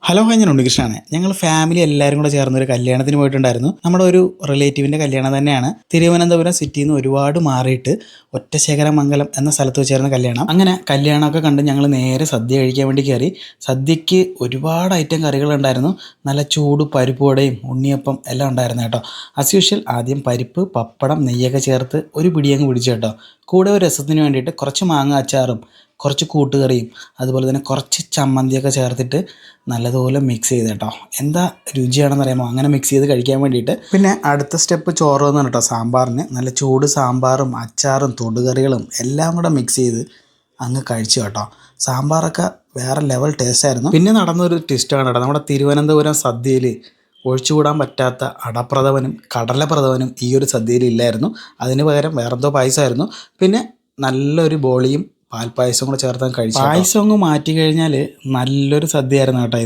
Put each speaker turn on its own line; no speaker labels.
Hello, ഞാൻ ഉണ്ണികൃഷ്ണനാണ്. ഞങ്ങൾ family എല്ലാവരും കൂടെ ചേർന്നൊരു കല്യാണത്തിന് പോയിട്ടുണ്ടായിരുന്നു. നമ്മുടെ ഒരു റിലേറ്റീവിൻ്റെ കല്യാണം തന്നെയാണ്. തിരുവനന്തപുരം സിറ്റിയിൽ നിന്ന് ഒരുപാട് മാറിയിട്ട് ഒറ്റശേഖരമംഗലം എന്ന സ്ഥലത്ത് വെച്ചായിരുന്നു കല്യാണം. അങ്ങനെ കല്യാണമൊക്കെ കണ്ട് ഞങ്ങൾ നേരെ സദ്യ കഴിക്കാൻ വേണ്ടി കയറി. സദ്യയ്ക്ക് ഒരുപാട് ഐറ്റം കറികളുണ്ടായിരുന്നു. നല്ല ചൂട് പരിപ്പ് വടയും ഉണ്ണിയപ്പം എല്ലാം ഉണ്ടായിരുന്നു കേട്ടോ. ആസ് യൂഷ്വൽ ആദ്യം പരിപ്പ്, പപ്പടം, നെയ്യൊക്കെ ചേർത്ത് ഒരു പിടിയങ്ങ് പിടിച്ചു കേട്ടോ. കൂടെ ഒരു രസത്തിന് വേണ്ടിയിട്ട് കുറച്ച് മാങ്ങ അച്ചാറും കുറച്ച് കൂട്ടുകറിയും അതുപോലെ തന്നെ കുറച്ച് ചമ്മന്തിയൊക്കെ ചേർത്തിട്ട് നല്ലതുപോലെ മിക്സ് ചെയ്ത് കേട്ടോ. എന്താ രുചിയാണെന്ന് അറിയാമോ അങ്ങനെ മിക്സ് ചെയ്ത് കഴിക്കാൻ വേണ്ടിയിട്ട്. പിന്നെ അടുത്ത സ്റ്റെപ്പ് ചോറ് വന്നാണ് കേട്ടോ. സാമ്പാറിന് നല്ല ചൂട് സാമ്പാറും അച്ചാറും തൊടുകറികളും എല്ലാം കൂടെ മിക്സ് ചെയ്ത് അങ്ങ് കഴിച്ചു കേട്ടോ. സാമ്പാറൊക്കെ വേറെ ലെവൽ ടേസ്റ്റ് ആയിരുന്നു. പിന്നെ നടന്നൊരു ട്വിസ്റ്റാണ് കേട്ടോ. നമ്മുടെ തിരുവനന്തപുരം സദ്യയിൽ ഒഴിച്ചുകൂടാൻ പറ്റാത്ത അടപ്രഥമനും കടലപ്രഥമനും ഈ ഒരു സദ്യയിൽ ഇല്ലായിരുന്നു. അതിന് പകരം വേറെന്തോ പായസമായിരുന്നു. പിന്നെ നല്ലൊരു ബോളിയും പാൽപ്പായസം കൂടെ ചേർത്താൻ കഴിച്ചു. പായസം അങ്ങ് മാറ്റി കഴിഞ്ഞാൽ നല്ലൊരു സദ്യയായിരുന്നു കേട്ടോ.